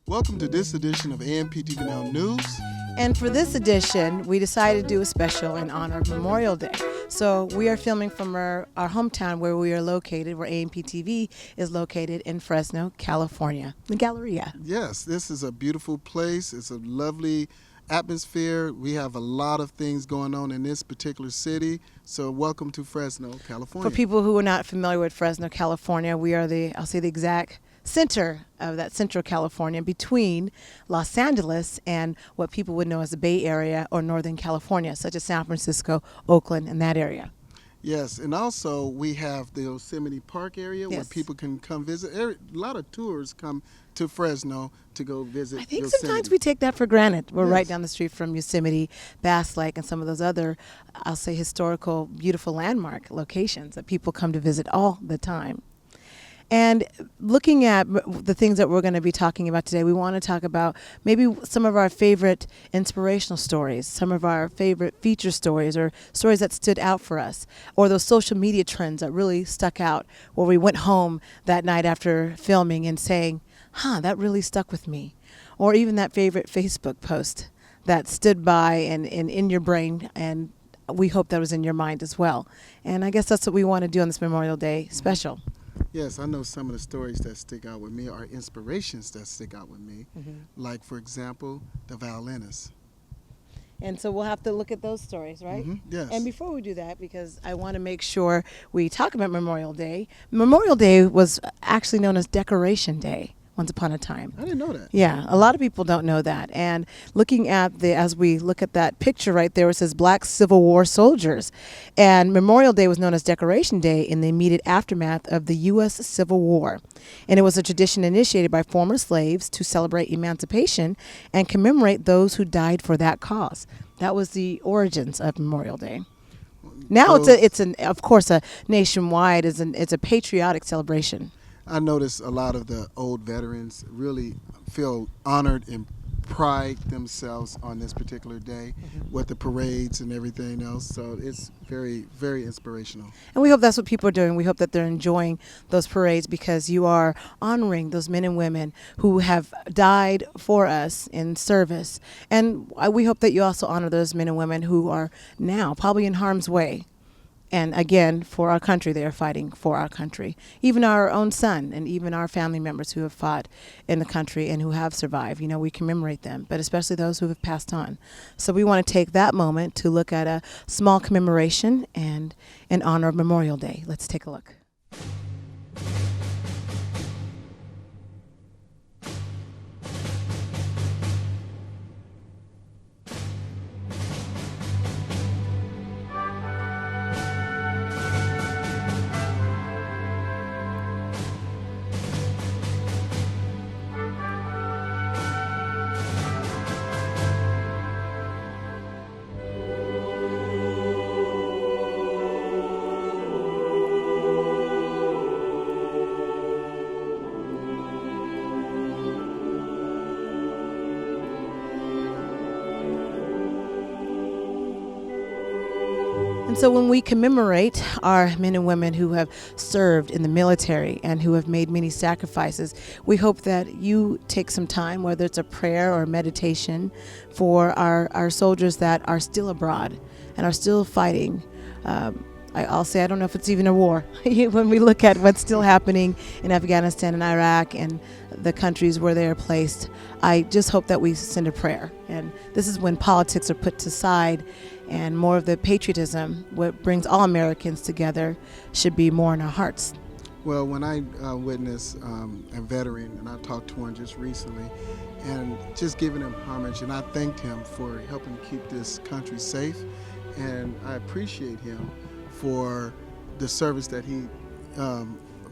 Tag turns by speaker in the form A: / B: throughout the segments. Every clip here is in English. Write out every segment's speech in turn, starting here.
A: Welcome to this edition of AMPTVNOW News.
B: And for this edition, we decided to do a special in honor of Memorial Day. So we are filming from our hometown where we are located, where AMPTV is located in Fresno, California, the Galleria.
A: Yes, this is a beautiful place. It's a lovely atmosphere. We have a lot of things going on in this particular city. So welcome to Fresno, California.
B: For people who are not familiar with Fresno, California, we are the exact center of that Central California, between Los Angeles and what people would know as the Bay Area or Northern California, such as San Francisco, Oakland, and that area.
A: Yes, and also we have the Yosemite Park area where
B: Yes.
A: people can come visit. A lot of tours come to Fresno to go visit
B: I think
A: Yosemite.
B: sometimes we take that for granted. We're right
A: Yes.
B: down the street from Yosemite, Bass Lake, and some of those other, I'll say, historical, beautiful landmark locations that people come to visit all the time. And looking at the things that we're going to be talking about today, we want to talk about maybe some of our favorite inspirational stories, some of our favorite feature stories, or stories that stood out for us, or those social media trends that really stuck out, where we went home that night after filming and saying, that really stuck with me. Or even that favorite Facebook post that stood by and in your brain, and we hope that was in your mind as well. And I guess that's what we want to do on this Memorial Day special.
A: Yes, I know some of the stories that stick out with me are inspirations that stick out with me. Like, for example, the violinist.
B: And so we'll have to look at those stories, right?
A: Yes.
B: And before we do that, because I want to make sure we talk about Memorial Day was actually known as Decoration Day once upon a time.
A: I didn't know that.
B: Yeah, a lot of people don't know that. And looking at as we look at that picture right there, it says Black Civil War soldiers. And Memorial Day was known as Decoration Day in the immediate aftermath of the U.S. Civil War. And it was a tradition initiated by former slaves to celebrate emancipation and commemorate those who died for that cause. That was the origins of Memorial Day. Now it's of course a nationwide, it's a patriotic celebration.
A: I notice a lot of the old veterans really feel honored and pride themselves on this particular day with the parades and everything else. So it's very, very inspirational.
B: And we hope that's what people are doing. We hope that they're enjoying those parades, because you are honoring those men and women who have died for us in service. And we hope that you also honor those men and women who are now probably in harm's way. And again, for our country, they are fighting for our country. Even our own son and even our family members who have fought in the country and who have survived, we commemorate them, but especially those who have passed on. So we want to take that moment to look at a small commemoration and in honor of Memorial Day. Let's take a look. And so when we commemorate our men and women who have served in the military and who have made many sacrifices, we hope that you take some time, whether it's a prayer or a meditation, for our soldiers that are still abroad and are still fighting. I'll say I don't know if it's even a war. When we look at what's still happening in Afghanistan and Iraq and the countries where they are placed, I just hope that we send a prayer. And this is when politics are put aside and more of the patriotism, what brings all Americans together, should be more in our hearts.
A: Well, when I witnessed a veteran, and I talked to one just recently, and just giving him homage, and I thanked him for helping keep this country safe, and I appreciate him for the service that he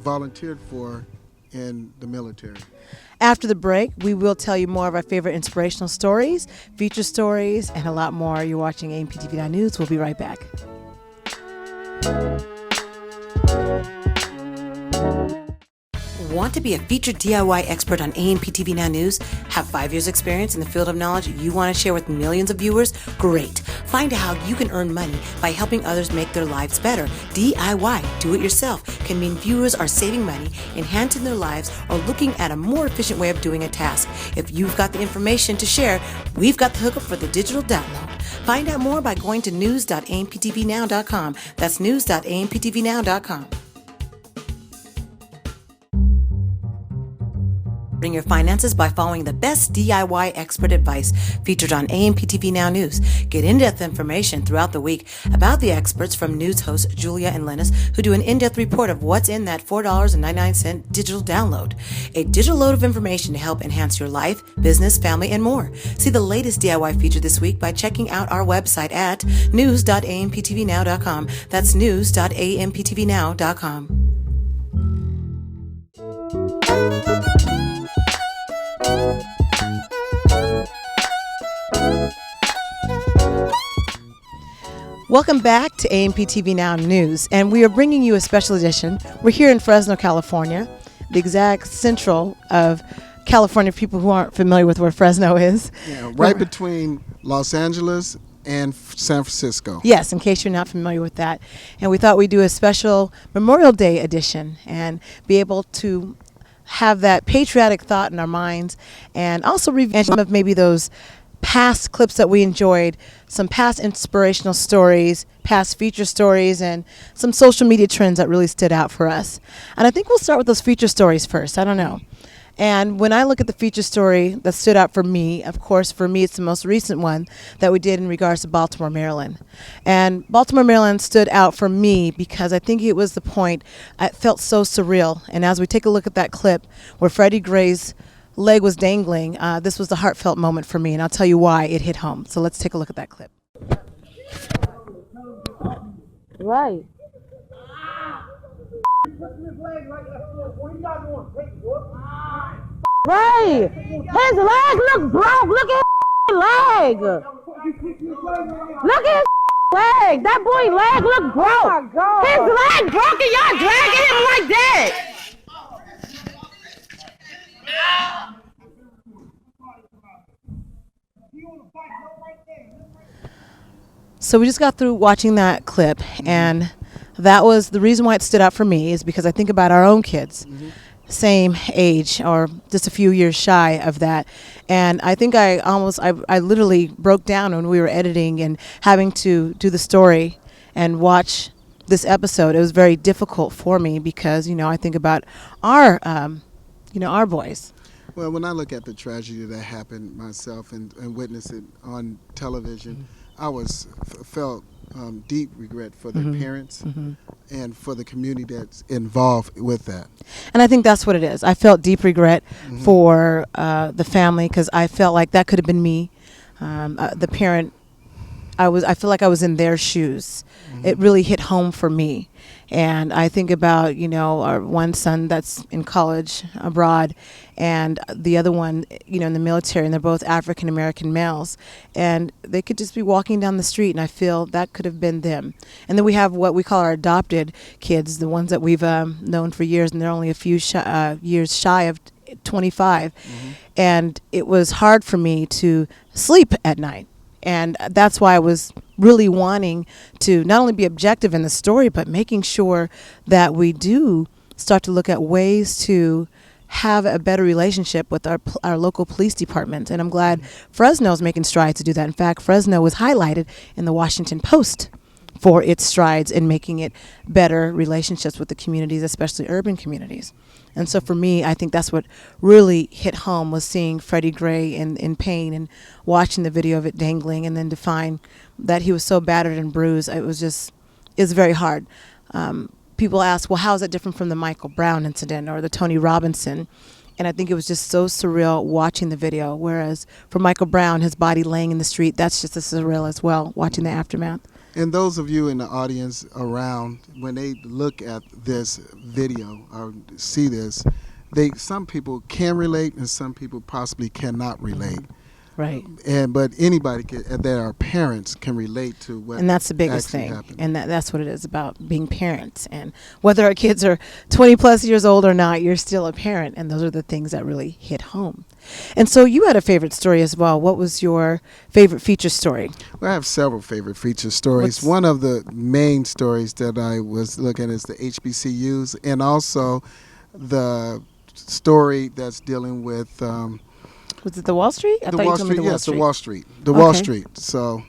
A: volunteered for in the military.
B: After the break, we will tell you more of our favorite inspirational stories, feature stories, and a lot more. You're watching AMPTVNOW News. We'll be right back. Want to be a featured DIY expert on AMPTV Now News? Have 5 years experience in the field of knowledge you want to share with millions of viewers? Great. Find out how you can earn money by helping others make their lives better. DIY, do it yourself, can mean viewers are saving money, enhancing their lives, or looking at a more efficient way of doing a task. If you've got the information to share, we've got the hookup for the digital download. Find out more by going to news.amptvnow.com. That's news.amptvnow.com. Your finances by following the best DIY expert advice featured on AMPTV Now News. Get in-depth information throughout the week about the experts from news hosts Julia and Linus, who do an in-depth report of what's in that $4.99 digital download. A digital load of information to help enhance your life, business, family, and more. See the latest DIY feature this week by checking out our website at news.amptvnow.com. That's news.amptvnow.com. Welcome back to AMPTV Now News, and we are bringing you a special edition. We're here in Fresno, California, the exact central of California. People who aren't familiar with where Fresno is.
A: Yeah, right between Los Angeles and San Francisco.
B: Yes, in case you're not familiar with that. And we thought we'd do a special Memorial Day edition and be able to have that patriotic thought in our minds, and also review some of maybe those past clips that we enjoyed, some past inspirational stories, past feature stories, and some social media trends that really stood out for us. And I think we'll start with those feature stories first. I don't know. And when I look at the feature story that stood out for me, of course, for me, it's the most recent one that we did in regards to Baltimore, Maryland. And Baltimore, Maryland stood out for me because I think it was the point, it felt so surreal. And as we take a look at that clip where Freddie Gray's leg was dangling, this was the heartfelt moment for me, and I'll tell you why it hit home. So let's take a look at that clip. Right. Right. His leg look broke. Look at his leg. Look at his leg. That boy leg look broke. His leg broke and y'all dragging him like that. So we just got through watching that clip, and that was the reason why it stood out for me, is because I think about our own kids, same age or just a few years shy of that. And I think I literally broke down when we were editing and having to do the story and watch this episode. It was very difficult for me because, I think about our boys.
A: Well, when I look at the tragedy that happened myself and witnessed it on television, I felt deep regret for the parents and for the community that's involved with that.
B: And I think that's what it is. I felt deep regret for the family because I felt like that could have been me, the parent. I feel like I was in their shoes. It really hit home for me. And I think about, our one son that's in college abroad and the other one, in the military, and they're both African-American males. And they could just be walking down the street, and I feel that could have been them. And then we have what we call our adopted kids, the ones that we've known for years, and they're only a few years shy of 25. And it was hard for me to sleep at night. And that's why I was really wanting to not only be objective in the story, but making sure that we do start to look at ways to have a better relationship with our local police department. And I'm glad Fresno is making strides to do that. In fact, Fresno was highlighted in the Washington Post for its strides in making it better relationships with the communities, especially urban communities. And so for me, I think that's what really hit home, was seeing Freddie Gray in pain and watching the video of it dangling, and then to find that he was so battered and bruised. It's very hard. People ask, well, how is that different from the Michael Brown incident or the Tony Robinson? And I think it was just so surreal watching the video. Whereas for Michael Brown, his body laying in the street, that's just as surreal as well, watching the aftermath.
A: And those of you in the audience around, when they look at this video or see this, some people can relate and some people possibly cannot relate.
B: Right.
A: But anybody that are parents can relate to what
B: And that's the biggest
A: actually
B: thing.
A: happened.
B: And that's what it is about, being parents. And whether our kids are 20 plus years old or not, you're still a parent. And those are the things that really hit home. And so you had a favorite story as well. What was your favorite feature story?
A: Well, I have several favorite feature stories.
B: What's-
A: One of the main stories that I was looking at is the HBCUs, and also the story that's dealing with
B: Was it the Wall Street? I
A: the
B: thought
A: Wall
B: you told me
A: Street.
B: the Wall
A: Yes,
B: Street.
A: the Wall Street. The Wall
B: Okay.
A: Street. So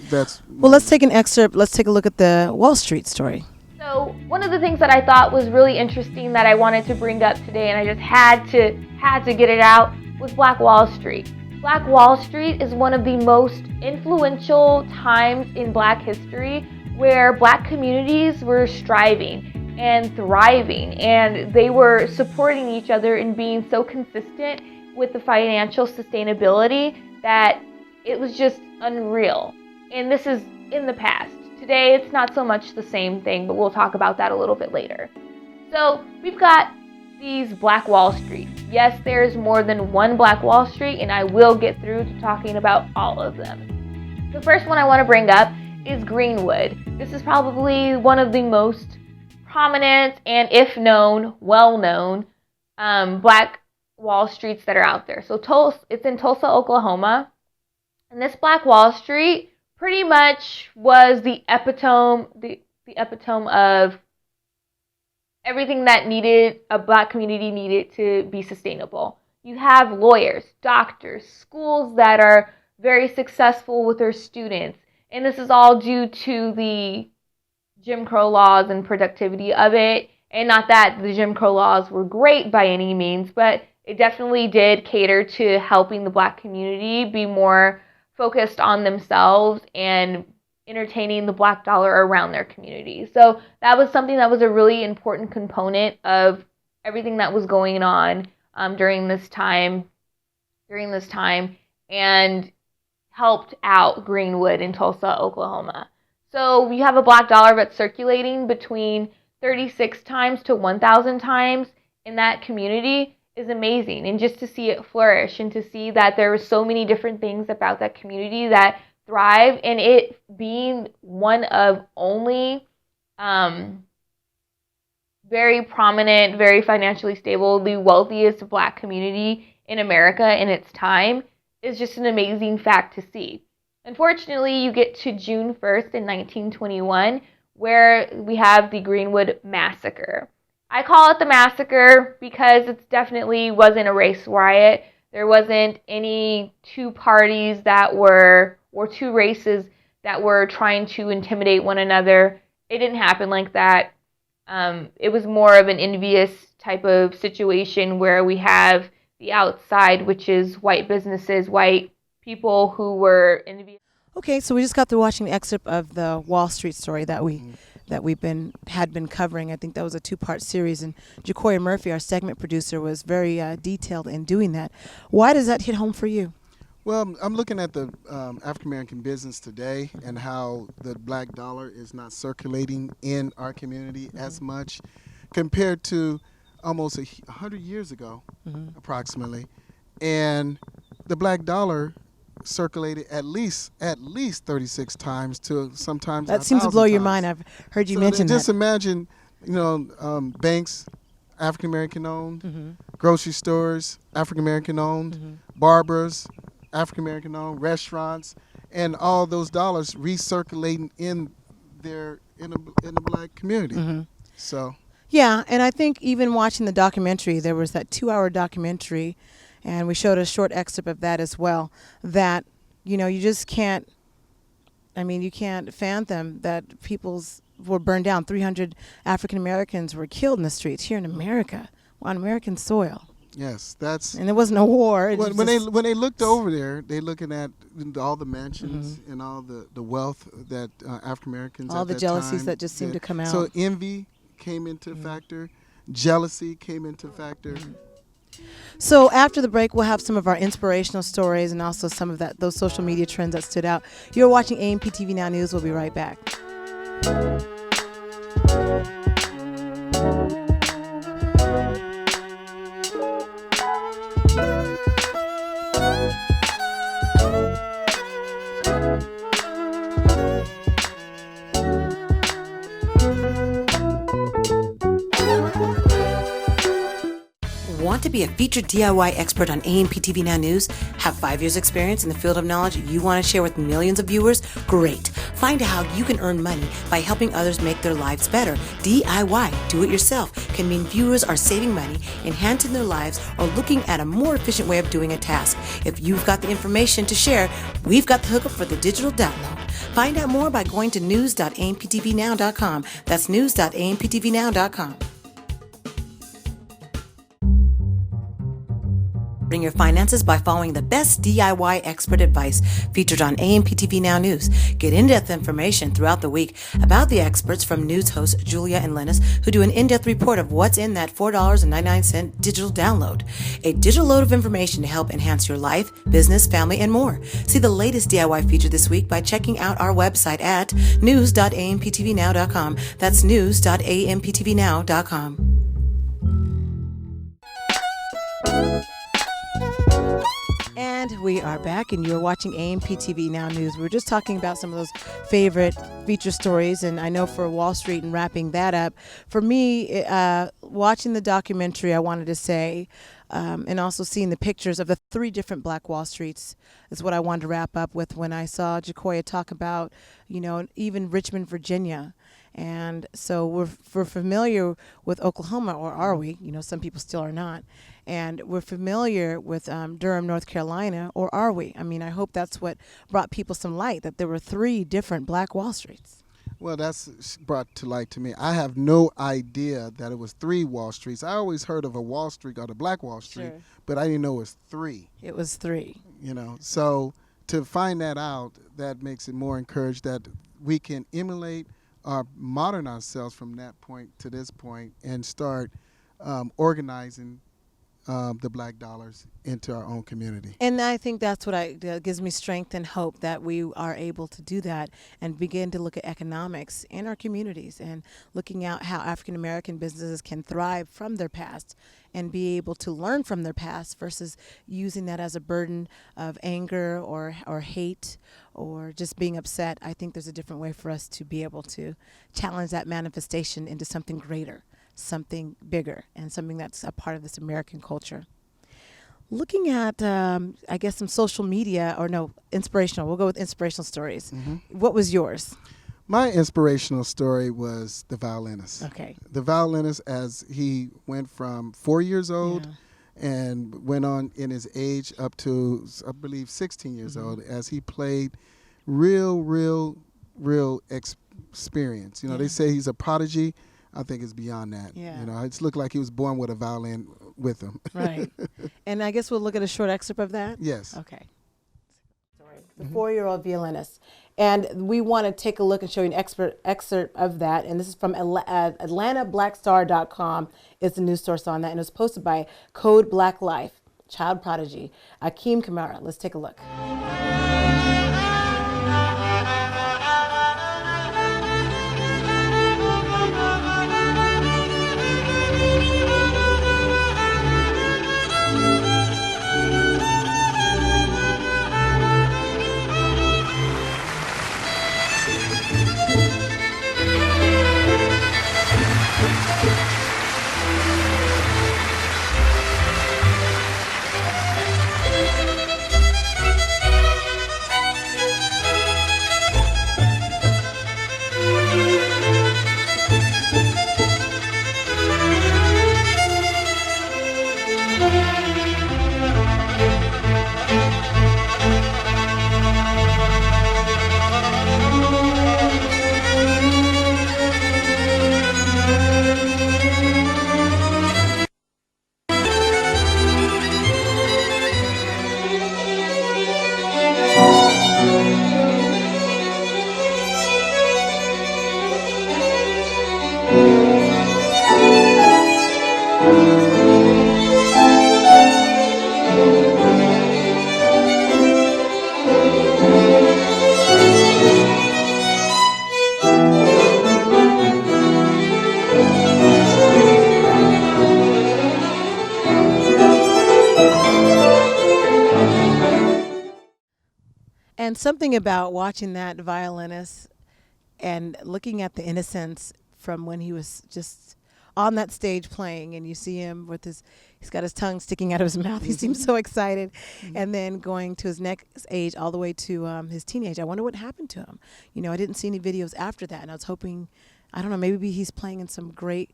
A: that's
B: Well, let's take an excerpt. Let's take a look at the Wall Street story.
C: So one of the things that I thought was really interesting that I wanted to bring up today, and I just had to get it out, was Black Wall Street. Black Wall Street is one of the most influential times in Black history where Black communities were striving and thriving, and they were supporting each other and being so consistent with the financial sustainability that it was just unreal. And this is in the past. Today, it's not so much the same thing, but we'll talk about that a little bit later. So we've got these Black Wall Street. Yes, there's more than one Black Wall Street, and I will get through to talking about all of them. The first one I want to bring up is Greenwood. This is probably one of the most prominent and, if known, well-known Black Wall Streets that are out there. So it's in Tulsa, Oklahoma. And this Black Wall Street pretty much was the epitome of everything that a Black community needed to be sustainable. You have lawyers, doctors, schools that are very successful with their students, and this is all due to the Jim Crow laws and productivity of it. And not that the Jim Crow laws were great by any means, but it definitely did cater to helping the Black community be more focused on themselves and entertaining the Black dollar around their community. So that was something that was a really important component of everything that was going on during this time, and helped out Greenwood in Tulsa, Oklahoma. So you have a Black dollar that's circulating between 36 times to 1,000 times in that community is amazing. And just to see it flourish and to see that there were so many different things about that community that thrive, and it being one of only very prominent, very financially stable, the wealthiest Black community in America in its time is just an amazing fact to see. Unfortunately, you get to June 1st in 1921, where we have the Greenwood Massacre. I call it the massacre because it definitely wasn't a race riot. There wasn't any two parties or two races that were trying to intimidate one another. It didn't happen like that. It was more of an envious type of situation where we have the outside, which is white businesses, white people who were envious.
B: Okay, so we just got through watching the excerpt of the Wall Street story that we had been covering. I think that was a 2-part series, and Jacoya Murphy, our segment producer, was very detailed in doing that. Why does that hit home for you?
A: Well, I'm looking at the African American business today and how the Black dollar is not circulating in our community as much compared to almost 100 years ago, approximately. And the Black dollar circulated at least 36 times to sometimes
B: That seems to
A: 1,000
B: blow your
A: times.
B: mind. I've heard you
A: So
B: mention
A: just
B: that.
A: imagine, banks, African American owned, grocery stores, African American owned, barbers, African American owned, restaurants, and all those dollars recirculating in the Black community. So
B: Yeah, and I think even watching the documentary, there was that 2-hour documentary, and we showed a short excerpt of that as well, that, you just can't, you can't fathom that people's were burned down. 300 African Americans were killed in the streets here in America, on American soil.
A: yes, that's
B: And there wasn't a war. It was
A: when
B: just-
A: they looked over there, they looking at all the mansions and all the wealth that African Americans
B: all
A: at
B: the
A: that
B: jealousies
A: time
B: that just seemed to
A: did.
B: come out.
A: So envy came into factor, jealousy came into factor.
B: So after the break, we'll have some of our inspirational stories and also some of those social media trends that stood out. You're watching AMPTV Now News. We'll be right back.
D: Want to be a featured DIY expert on AMPTV Now News? Have 5 years experience in the field of knowledge you want to share with millions of viewers? Great. Find out how you can earn money by helping others make their lives better. DIY, do it yourself, can mean viewers are saving money, enhancing their lives, or looking at a more efficient way of doing a task. If you've got the information to share, we've got the hookup for the digital download. Find out more by going to news.amptvnow.com. That's news.amptvnow.com. Your finances by following the best DIY expert advice featured on AMPTV Now News. Get in-depth information throughout the week about the experts from news hosts Julia and Linus, who do an in-depth report of what's in that $4.99 digital download. A digital load of information to help enhance your life, business, family, and more. See the latest DIY feature this week by checking out our website at news.amptvnow.com. That's news.amptvnow.com.
B: And we are back, and you're watching AMPTV Now News. We were just talking about some of those favorite feature stories, and I know for Wall Street and wrapping that up, for me, watching the documentary, I wanted to say, and also seeing the pictures of the 3 different Black Wall Streets is what I wanted to wrap up with when I saw Jacoya talk about, even Richmond, Virginia. And so we're familiar with Oklahoma, or are we? Some people still are not. And we're familiar with Durham, North Carolina, or are we? I mean, I hope that's what brought people some light, that there were 3 different Black Wall Streets.
A: Well, that's brought to light to me. I have no idea that it was 3 Wall Streets. I always heard of a Wall Street or the Black Wall Street,
B: Sure.
A: but I didn't know it was 3.
B: It was 3.
A: So to find that out, that makes it more encouraged that we can emulate or modern ourselves from that point to this point and start organizing the Black dollars into our own community.
B: And I think that's what gives me strength and hope that we are able to do that and begin to look at economics in our communities and looking at how African American businesses can thrive from their past and be able to learn from their past versus using that as a burden of anger or hate or just being upset. I think there's a different way for us to be able to challenge that manifestation into something greater, something bigger, and something that's a part of this American culture. Looking at, I guess, some social media, inspirational. We'll go with inspirational stories.
A: Mm-hmm.
B: What was yours?
A: My inspirational story was the violinist.
B: Okay.
A: The violinist, as he went from 4 years old and went on in his age up to, I believe, 16 years old, as he played real experience. They say he's a prodigy. I think it's beyond that.
B: Yeah.
A: It's looked like he was born with a violin with him.
B: Right. And I guess we'll look at a short excerpt of that?
A: Yes.
B: Okay. The 4-year-old violinist. And we want to take a look and show you an excerpt of that. And this is from AtlantaBlackStar.com. It's the news source on that. And it was posted by Code Black Life, child prodigy, Akeem Kamara. Let's take a look. And something about watching that violinist and looking at the innocence from when he was just on that stage playing, and you see him with he's got his tongue sticking out of his mouth. He seems so excited. And then going to his next age all the way to his teenage. I wonder what happened to him. I didn't see any videos after that, and I was hoping, I don't know, maybe he's playing in some great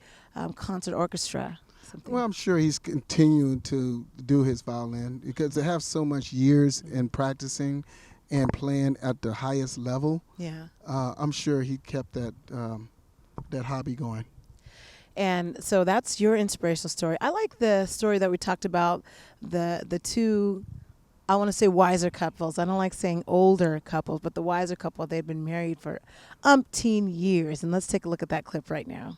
B: concert orchestra. Something.
A: Well, I'm sure he's continuing to do his violin because they have so much years in practicing and playing at the highest level.
B: Yeah.
A: I'm sure he kept that hobby going.
B: And so that's your inspirational story. I like the story that we talked about, the two, I want to say wiser couples. I don't like saying older couples, but the wiser couple, they'd been married for umpteen years. And let's take a look at that clip right now.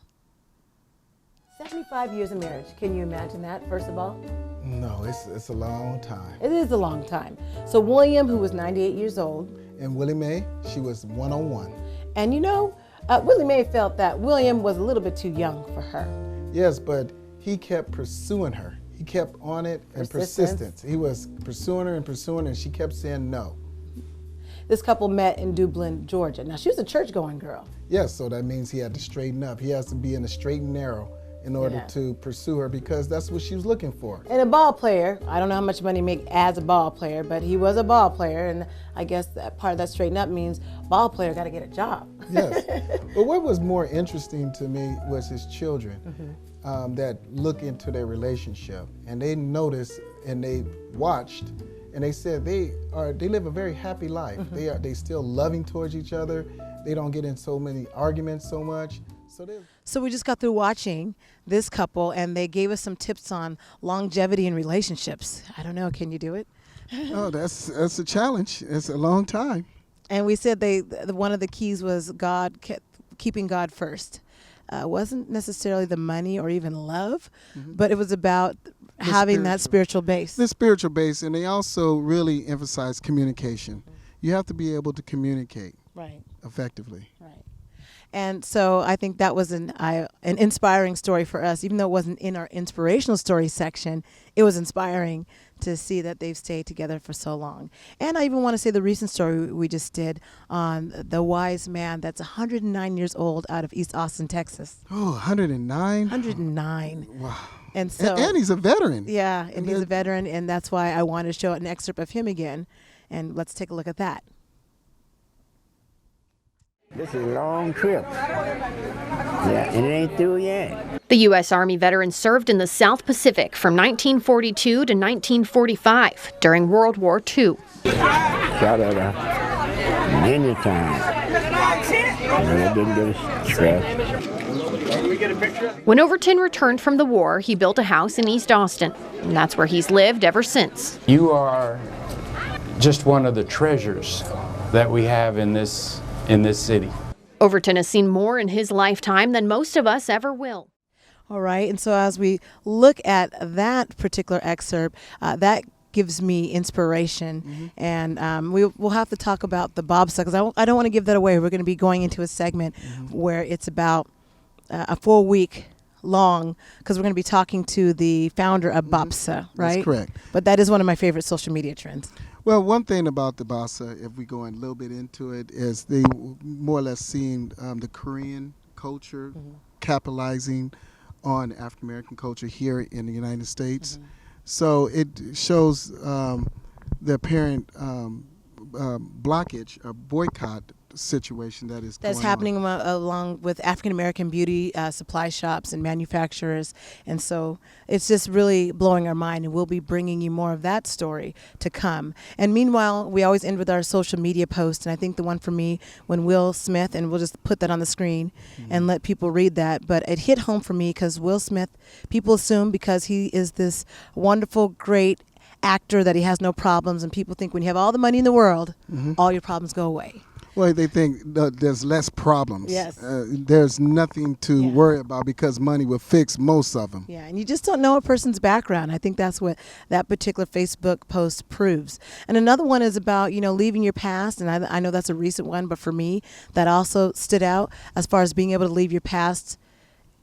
B: 75 years of marriage. Can you imagine that, first of all?
A: No, it's a long time.
B: It is a long time. So William, who was 98 years old.
A: And Willie Mae, she was 101.
B: And Willie Mae felt that William was a little bit too young for her.
A: Yes, but he kept pursuing her. He kept on it and persistence. He was pursuing her, and she kept saying no.
B: This couple met in Dublin, Georgia. Now, she was a church-going girl.
A: Yes, so that means he had to straighten up. He has to be in a straight and narrow in order to pursue her because that's what she was looking for.
B: And a ball player, I don't know how much money he made as a ball player, but he was a ball player, and I guess that part of that straighten up means ball player got to get a job.
A: Yes, but what was more interesting to me was his children that look into their relationship, and they noticed and they watched, and they said they live a very happy life. They still loving towards each other. They don't get in so many arguments so much. So
B: we just got through watching this couple, and they gave us some tips on longevity in relationships. I don't know, can you do it?
A: Oh, that's a challenge. It's a long time.
B: And we said one of the keys was keeping God first. Wasn't necessarily the money or even love, but it was about having that spiritual base.
A: The spiritual base, and they also really emphasize communication. You have to be able to communicate effectively.
B: Right. And so I think that was an inspiring story for us. Even though it wasn't in our inspirational story section, it was inspiring to see that they've stayed together for so long. And I even want to say the recent story we just did on the wise man that's 109 years old out of East Austin, Texas.
A: Oh, 109?
B: 109.
A: Wow.
B: And so,
A: and he's a veteran.
B: Yeah, and he's a veteran, and that's why I wanted to show an excerpt of him again. And let's take a look at that.
E: This is a long trip. Yeah, and it ain't through yet.
F: The U.S. Army veteran served in the South Pacific from 1942 to 1945 during World War II.
E: Shot at her many times. And it didn't get us stressed.
F: When Overton returned from the war, he built a house in East Austin, and that's where he's lived ever since.
G: You are just one of the treasures that we have in this city.
F: Overton has seen more in his lifetime than most of us ever will.
B: All right, and so as we look at that particular excerpt, that gives me inspiration, and we'll have to talk about the bobsled because I don't want to give that away. We're going to be going into a segment where it's about a 4-week long because we're going to be talking to the founder of BOPSA, right?
A: That's correct.
B: But that is one of my favorite social media trends.
A: Well, one thing about the BOPSA, if we go in a little bit into it, is they more or less seeing the Korean culture capitalizing on African American culture here in the United States. So it shows the apparent blockage or boycott situation that's
B: happening along with African American beauty supply shops and manufacturers, and so it's just really blowing our mind, and we'll be bringing you more of that story to come. And meanwhile, we always end with our social media post, and I think the one for me when Will Smith, and we'll just put that on the screen and let people read that, but it hit home for me because Will Smith, people assume because he is this wonderful, great actor that he has no problems, and people think when you have all the money in the world, all your problems go away.
A: Well, they think there's less problems.
B: Yes.
A: There's nothing to worry about because money will fix most of them.
B: Yeah, and you just don't know a person's background. I think that's what that particular Facebook post proves. And another one is about, leaving your past, and I know that's a recent one, but for me, that also stood out as far as being able to leave your past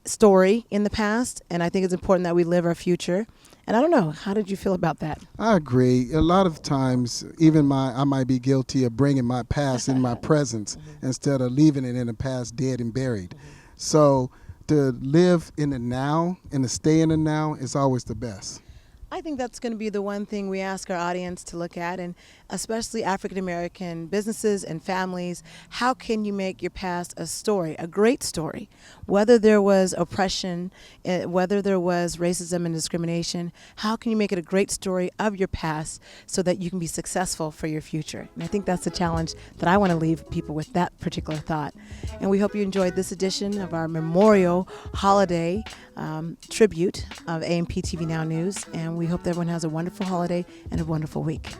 B: story in the past, and I think it's important that we live our future. And I don't know, how did you feel about that?
A: I agree. A lot of times, even I might be guilty of bringing my past in my presence instead of leaving it in the past dead and buried. So to live in the now and to stay in the now is always the best.
B: I think that's going to be the one thing we ask our audience to look at, and especially African American businesses and families. How can you make your past a story, a great story? Whether there was oppression, whether there was racism and discrimination, how can you make it a great story of your past so that you can be successful for your future? And I think that's the challenge that I want to leave people with, that particular thought. And we hope you enjoyed this edition of our Memorial Holiday tribute of AMPTVNOW News, and we hope that everyone has a wonderful holiday and a wonderful week.